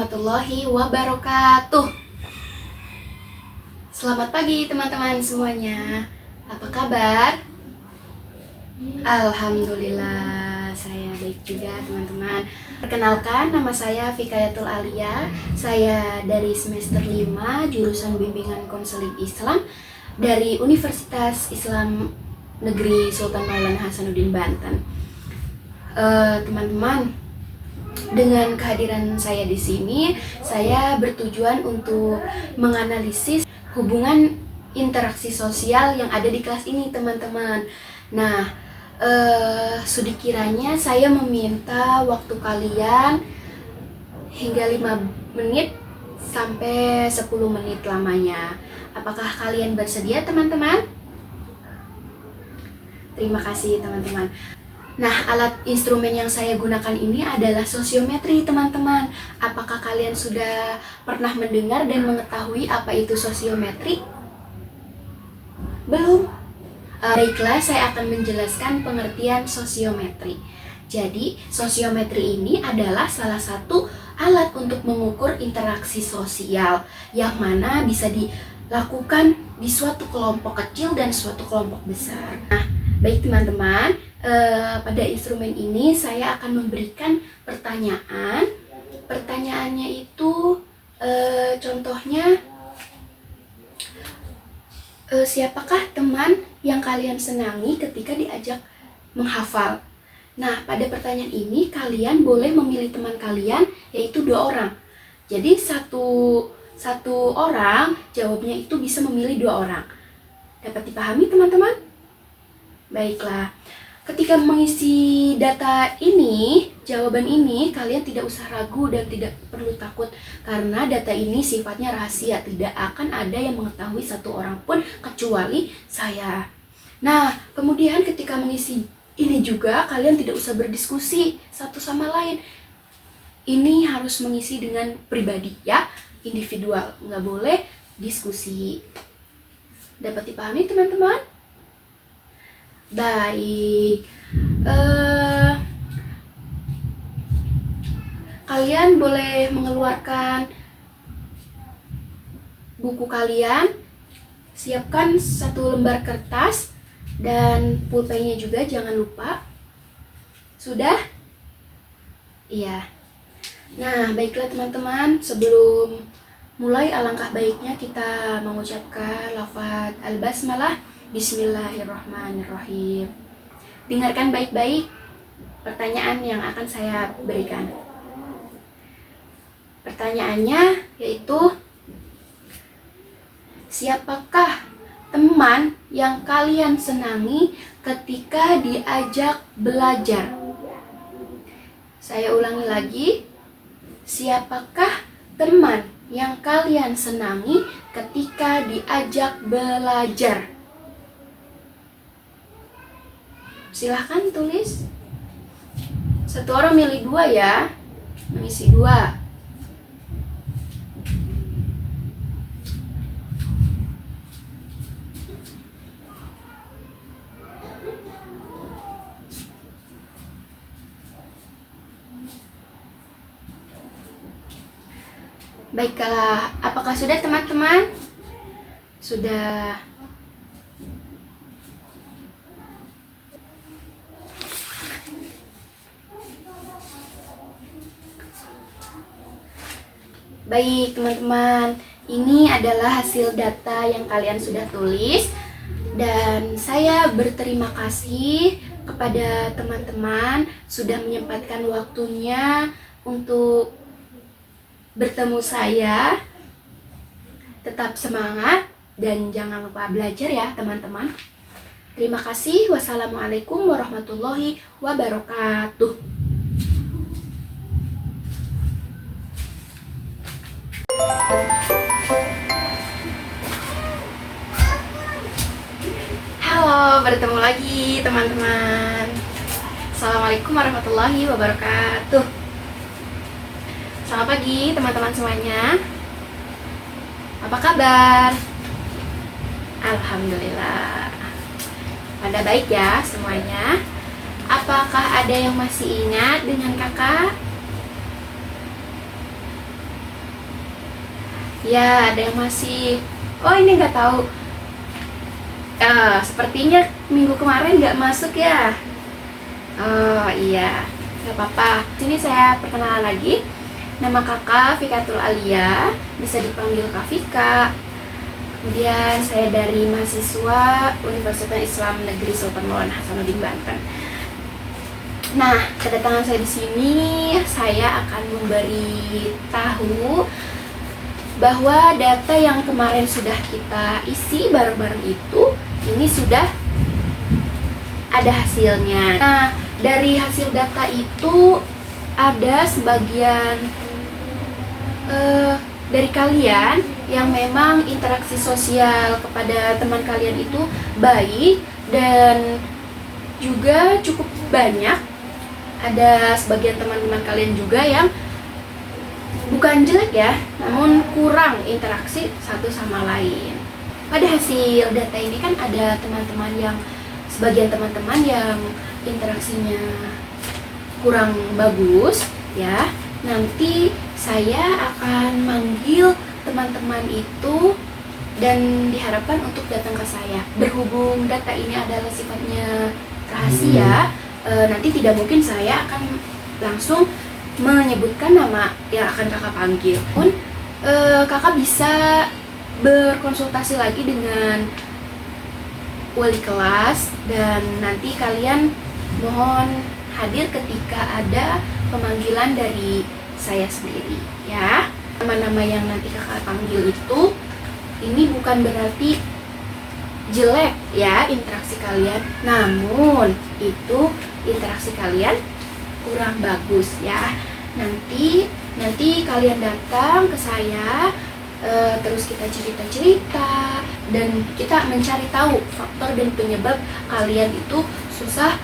warahmatullahi wabarakatuh. Selamat pagi teman-teman semuanya. Apa kabar? Alhamdulillah, saya baik juga teman-teman. Perkenalkan, nama saya Fikayatul Alia. Saya dari semester 5 jurusan Bimbingan Konseling Islam dari Universitas Islam Negeri Sultan Maulana Hasanuddin Banten. Teman-teman, dengan kehadiran saya di sini, saya bertujuan untuk menganalisis hubungan interaksi sosial yang ada di kelas ini, teman-teman. Nah, sudah kiranya saya meminta waktu kalian hingga 5 menit sampai 10 menit lamanya. Apakah kalian bersedia, teman-teman? Terima kasih, teman-teman. Nah, alat instrumen yang saya gunakan ini adalah sosiometri, teman-teman. Apakah kalian sudah pernah mendengar dan mengetahui apa itu sosiometri? Belum? Baiklah, saya akan menjelaskan pengertian sosiometri. Jadi, sosiometri ini adalah salah satu alat untuk mengukur interaksi sosial yang mana bisa dilakukan di suatu kelompok kecil dan suatu kelompok besar. Nah, baik teman-teman, pada instrumen ini saya akan memberikan pertanyaan. Pertanyaannya itu contohnya, siapakah teman yang kalian senangi ketika diajak menghafal? Nah, pada pertanyaan ini kalian boleh memilih teman kalian, yaitu 2 orang. Jadi satu orang jawabnya itu bisa memilih 2 orang. Dapat dipahami, teman-teman? Baiklah. Ketika mengisi data ini, jawaban ini, kalian tidak usah ragu dan tidak perlu takut karena data ini sifatnya rahasia, tidak akan ada yang mengetahui satu orang pun kecuali saya. Nah, kemudian ketika mengisi ini juga kalian tidak usah berdiskusi satu sama lain. Ini harus mengisi dengan pribadi ya, individual, nggak boleh diskusi. Dapat dipahami, teman-teman? Baik, kalian boleh mengeluarkan buku kalian, siapkan 1 lembar kertas dan pulpennya juga, jangan lupa. Sudah? Iya. Nah, baiklah teman-teman, sebelum mulai alangkah baiknya kita mengucapkan lafaz al-basmalah. Bismillahirrahmanirrahim. Dengarkan baik-baik pertanyaan yang akan saya berikan. Pertanyaannya yaitu, siapakah teman yang kalian senangi ketika diajak belajar? Saya ulangi lagi. Siapakah teman yang kalian senangi ketika diajak belajar? Silahkan tulis. 1 orang milih 2 ya, mengisi 2. Baiklah, apakah sudah teman-teman? Sudah. Baik teman-teman, ini adalah hasil data yang kalian sudah tulis dan saya berterima kasih kepada teman-teman sudah menyempatkan waktunya untuk bertemu saya. Tetap semangat dan jangan lupa belajar ya teman-teman. Terima kasih. Wassalamualaikum warahmatullahi wabarakatuh. Halo, bertemu lagi teman-teman. Assalamualaikum warahmatullahi wabarakatuh. Selamat pagi teman-teman semuanya. Apa kabar? Alhamdulillah. Pada baik ya semuanya. Apakah ada yang masih ingat dengan kakak? Ya, ada yang masih, oh ini nggak tahu. Sepertinya minggu kemarin nggak masuk ya. Oh iya, nggak apa-apa. Sini saya perkenalan lagi. Nama kakak Fikatul Alia, bisa dipanggil Kak Fika. Kemudian saya dari mahasiswa Universitas Islam Negeri Sultan Maulana Hasanuddin Banten. Nah, kedatangan saya di sini, saya akan memberi tahu bahwa data yang kemarin sudah kita isi bareng-bareng itu, ini sudah ada hasilnya. Nah, dari hasil data itu ada sebagian dari kalian yang memang interaksi sosial kepada teman kalian itu baik dan juga cukup banyak. Ada sebagian teman-teman kalian juga yang bukan jelek ya, namun kurang interaksi satu sama lain. Pada hasil data ini kan ada teman-teman yang, sebagian teman-teman yang interaksinya kurang bagus ya. Nanti saya akan manggil teman-teman itu dan diharapkan untuk datang ke saya. Berhubung data ini adalah sifatnya rahasia, nanti tidak mungkin saya akan langsung menyebutkan nama yang akan kakak panggil. Pun kakak bisa berkonsultasi lagi dengan wali kelas dan nanti kalian mohon hadir ketika ada pemanggilan dari saya sendiri ya. Nama-nama yang nanti kakak panggil itu, ini bukan berarti jelek ya interaksi kalian, namun itu interaksi kalian kurang bagus ya. Nanti kalian datang ke saya, terus kita cerita-cerita dan kita mencari tahu faktor dan penyebab kalian itu susah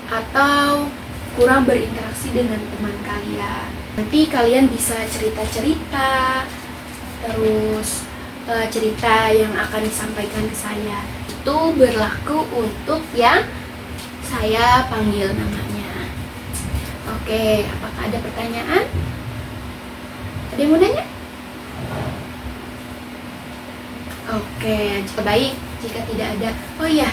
atau kurang berinteraksi dengan teman kalian. Nanti kalian bisa cerita-cerita, terus cerita yang akan disampaikan ke saya itu berlaku untuk yang saya panggil namanya. Oke, apakah ada pertanyaan? Ada yang mau nanya? Oke, baik. Jika tidak ada, oh iya,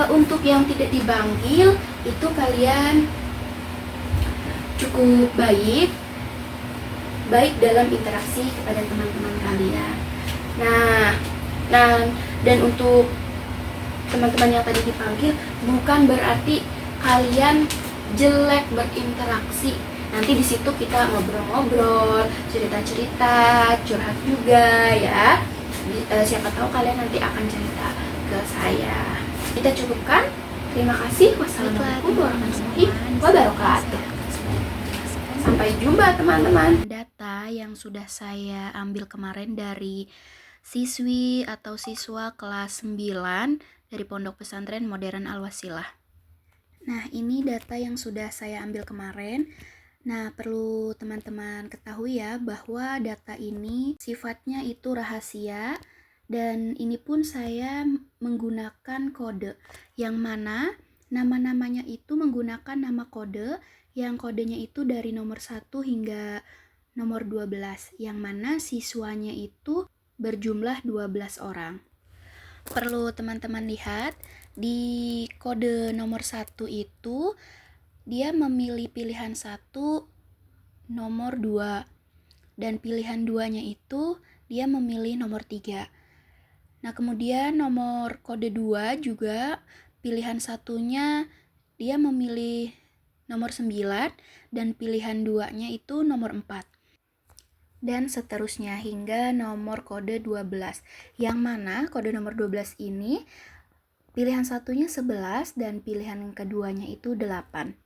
untuk yang tidak dipanggil itu kalian cukup baik dalam interaksi kepada teman-teman kalian. Nah, dan untuk teman-teman yang tadi dipanggil bukan berarti kalian jelek berinteraksi. Nanti di situ kita ngobrol-ngobrol, cerita-cerita, curhat juga ya. Siapa tahu kalian nanti akan cerita ke saya. Kita cukupkan. Terima kasih. Wassalamualaikum warahmatullahi wabarakatuh. Sampai jumpa teman-teman. Data yang sudah saya ambil kemarin dari siswi atau siswa kelas 9 dari Pondok Pesantren Modern Al-Wasilah. Nah, ini data yang sudah saya ambil kemarin. Nah, perlu teman-teman ketahui ya bahwa data ini sifatnya itu rahasia dan ini pun saya menggunakan kode yang mana nama-namanya itu menggunakan nama kode yang kodenya itu dari nomor 1 hingga nomor 12 yang mana siswanya itu berjumlah 12 orang. Perlu teman-teman lihat di kode nomor 1 itu dia memilih pilihan 1 nomor 2 dan pilihan 2-nya itu dia memilih nomor 3. Nah, kemudian nomor kode 2 juga pilihan 1-nya dia memilih nomor 9 dan pilihan 2-nya itu nomor 4. Dan seterusnya hingga nomor kode 12. Yang mana kode nomor 12 ini pilihan 1-nya 11 dan pilihan keduanya itu 8.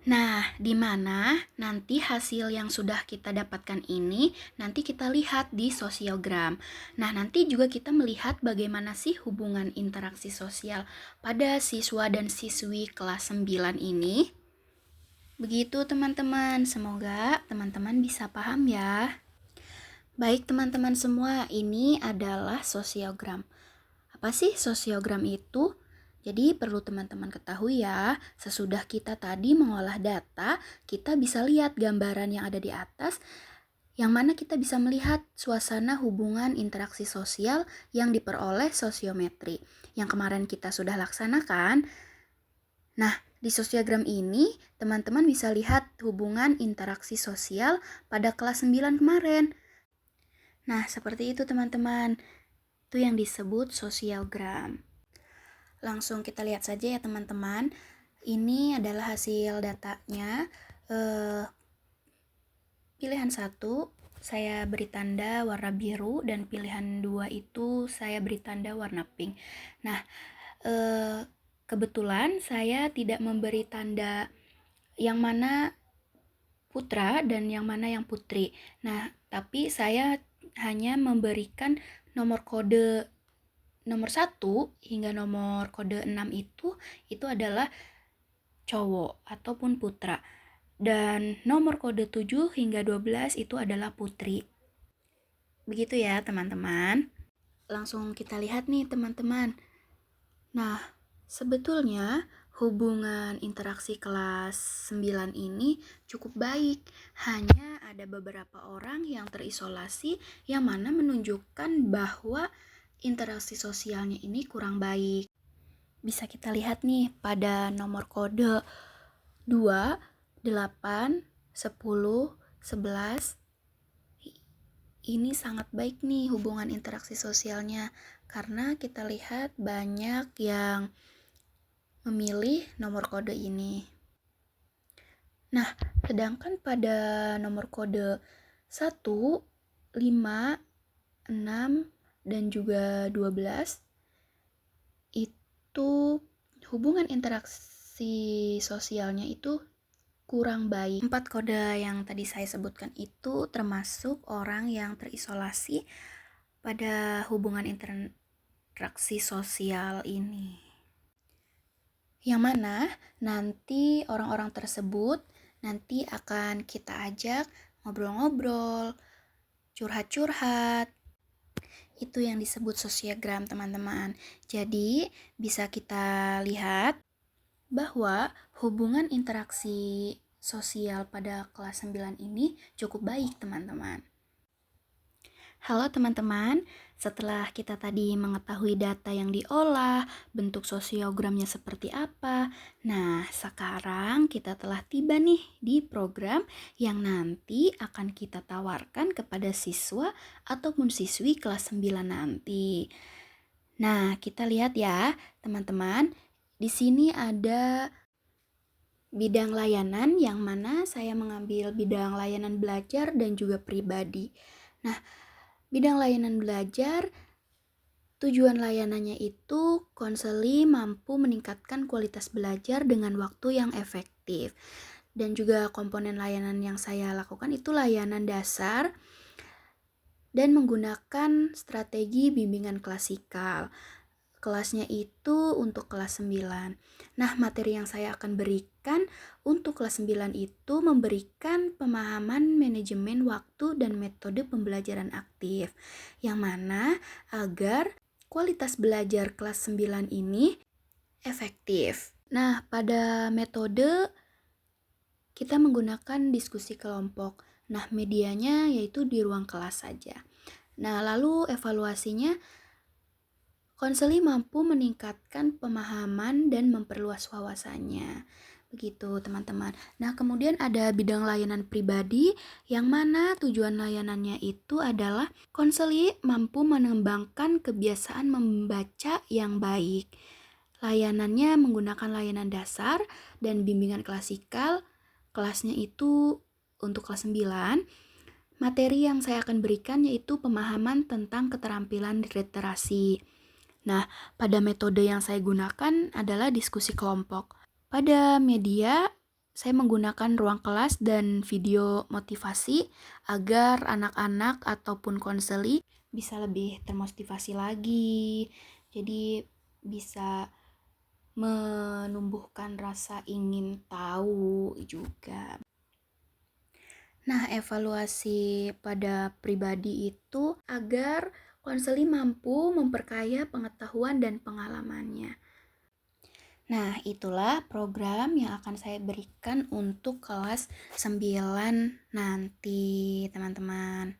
Nah, di mana nanti hasil yang sudah kita dapatkan ini nanti kita lihat di sosiogram. Nah, nanti juga kita melihat bagaimana sih hubungan interaksi sosial pada siswa dan siswi kelas 9 ini. Begitu teman-teman, semoga teman-teman bisa paham ya. Baik teman-teman semua, ini adalah sosiogram. Apa sih sosiogram itu? Jadi perlu teman-teman ketahui ya, sesudah kita tadi mengolah data, kita bisa lihat gambaran yang ada di atas yang mana kita bisa melihat suasana hubungan interaksi sosial yang diperoleh sosiometri yang kemarin kita sudah laksanakan. Nah, di sosiogram ini teman-teman bisa lihat hubungan interaksi sosial pada kelas 9 kemarin. Nah, seperti itu teman-teman. Itu yang disebut sosiogram. Langsung kita lihat saja ya teman-teman. Ini adalah hasil datanya. Pilihan 1 saya beri tanda warna biru dan pilihan 2 itu saya beri tanda warna pink. Nah, kebetulan saya tidak memberi tanda yang mana putra dan yang mana yang putri. Nah, tapi saya hanya memberikan nomor kode nomor 1 hingga nomor kode 6 itu adalah cowok ataupun putra. Dan nomor kode 7 hingga 12 itu adalah putri. Begitu ya teman-teman. Langsung kita lihat nih teman-teman. Nah, sebetulnya hubungan interaksi kelas 9 ini cukup baik. Hanya ada beberapa orang yang terisolasi yang mana menunjukkan bahwa interaksi sosialnya ini kurang baik. Bisa kita lihat nih pada nomor kode 2, 8, 10, 11. Ini sangat baik nih hubungan interaksi sosialnya karena kita lihat banyak yang memilih nomor kode ini. Nah, sedangkan pada nomor kode 1, 5, 6, dan juga 12 itu hubungan interaksi sosialnya itu kurang baik. 4 kode yang tadi saya sebutkan itu termasuk orang yang terisolasi pada hubungan interaksi sosial ini. Yang mana nanti orang-orang tersebut nanti akan kita ajak ngobrol-ngobrol, curhat-curhat. Itu yang disebut sosiogram teman-teman. Jadi bisa kita lihat bahwa hubungan interaksi sosial pada kelas 9 ini cukup baik teman-teman. Halo teman-teman, setelah kita tadi mengetahui data yang diolah, bentuk sosiogramnya seperti apa, nah sekarang kita telah tiba nih di program yang nanti akan kita tawarkan kepada siswa ataupun siswi kelas 9 nanti. Nah, kita lihat ya teman-teman. Di sini ada bidang layanan yang mana saya mengambil bidang layanan belajar dan juga pribadi. Nah, bidang layanan belajar, tujuan layanannya itu konseli mampu meningkatkan kualitas belajar dengan waktu yang efektif. Dan juga komponen layanan yang saya lakukan itu layanan dasar dan menggunakan strategi bimbingan klasikal. Kelasnya itu untuk kelas 9. Nah, materi yang saya akan berikan untuk kelas 9 itu memberikan pemahaman manajemen waktu dan metode pembelajaran aktif. Yang mana agar kualitas belajar kelas 9 ini efektif. Nah, pada metode kita menggunakan diskusi kelompok. Nah, medianya yaitu di ruang kelas saja. Nah, lalu evaluasinya konseli mampu meningkatkan pemahaman dan memperluas wawasannya. Begitu teman-teman. Nah, kemudian ada bidang layanan pribadi yang mana tujuan layanannya itu adalah konseli mampu mengembangkan kebiasaan membaca yang baik. Layanannya menggunakan layanan dasar dan bimbingan klasikal. Kelasnya itu untuk kelas 9. Materi yang saya akan berikan yaitu pemahaman tentang keterampilan literasi. Nah, pada metode yang saya gunakan adalah diskusi kelompok. Pada media, saya menggunakan ruang kelas dan video motivasi agar anak-anak ataupun konseli bisa lebih termotivasi lagi. Jadi bisa menumbuhkan rasa ingin tahu juga. Nah, evaluasi pada pribadi itu agar konseli mampu memperkaya pengetahuan dan pengalamannya. Nah, itulah program yang akan saya berikan untuk kelas 9 nanti, teman-teman.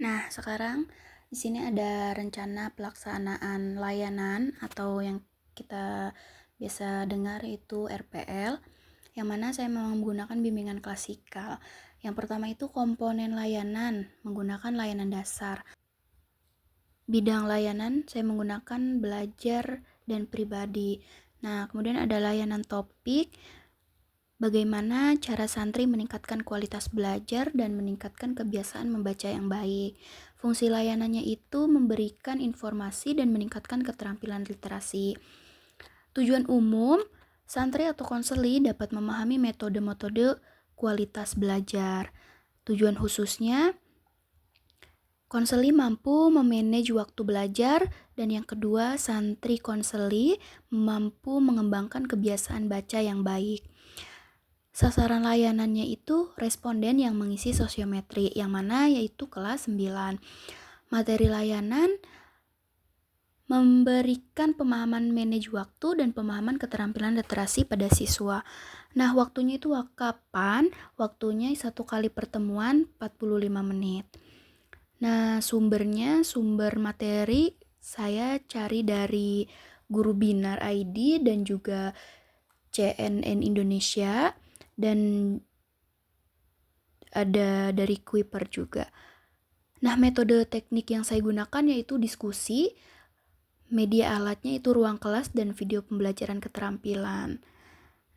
Nah, sekarang di sini ada rencana pelaksanaan layanan atau yang kita biasa dengar itu RPL, yang mana saya menggunakan bimbingan klasikal. Yang pertama itu komponen layanan, menggunakan layanan dasar. Bidang layanan saya menggunakan belajar dan pribadi. Nah, kemudian ada layanan topik, bagaimana cara santri meningkatkan kualitas belajar dan meningkatkan kebiasaan membaca yang baik. Fungsi layanannya itu memberikan informasi dan meningkatkan keterampilan literasi. Tujuan umum, santri atau konseli dapat memahami metode-metode kualitas belajar. Tujuan khususnya, konseli mampu memanage waktu belajar, dan yang kedua, santri konseli mampu mengembangkan kebiasaan baca yang baik. Sasaran layanannya itu responden yang mengisi sosiometri, yang mana yaitu kelas 9. Materi layanan memberikan pemahaman manage waktu dan pemahaman keterampilan literasi pada siswa. Nah, waktunya itu kapan? Waktunya 1 kali pertemuan 45 menit. Nah, sumber materi saya cari dari Guru Binar ID dan juga CNN Indonesia, dan ada dari Kuiper juga. Nah, metode teknik yang saya gunakan yaitu diskusi, media alatnya itu ruang kelas dan video pembelajaran keterampilan.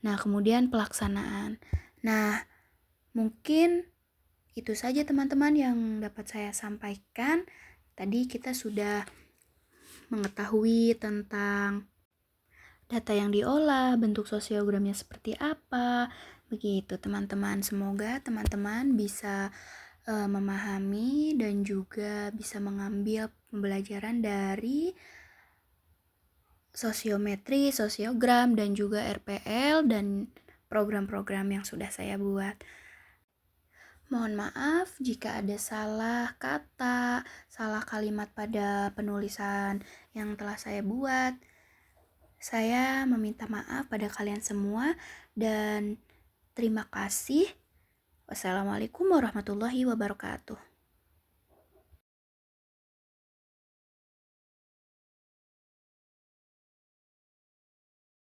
Nah, kemudian pelaksanaan. Nah, mungkin itu saja teman-teman yang dapat saya sampaikan. Tadi kita sudah mengetahui tentang data yang diolah, bentuk sosiogramnya seperti apa. Begitu teman-teman. Semoga teman-teman bisa memahami dan juga bisa mengambil pembelajaran dari sosiometri, sosiogram, dan juga RPL dan program-program yang sudah saya buat. Mohon maaf jika ada salah kata, salah kalimat pada penulisan yang telah saya buat. Saya meminta maaf pada kalian semua dan terima kasih. Wassalamualaikum warahmatullahi wabarakatuh.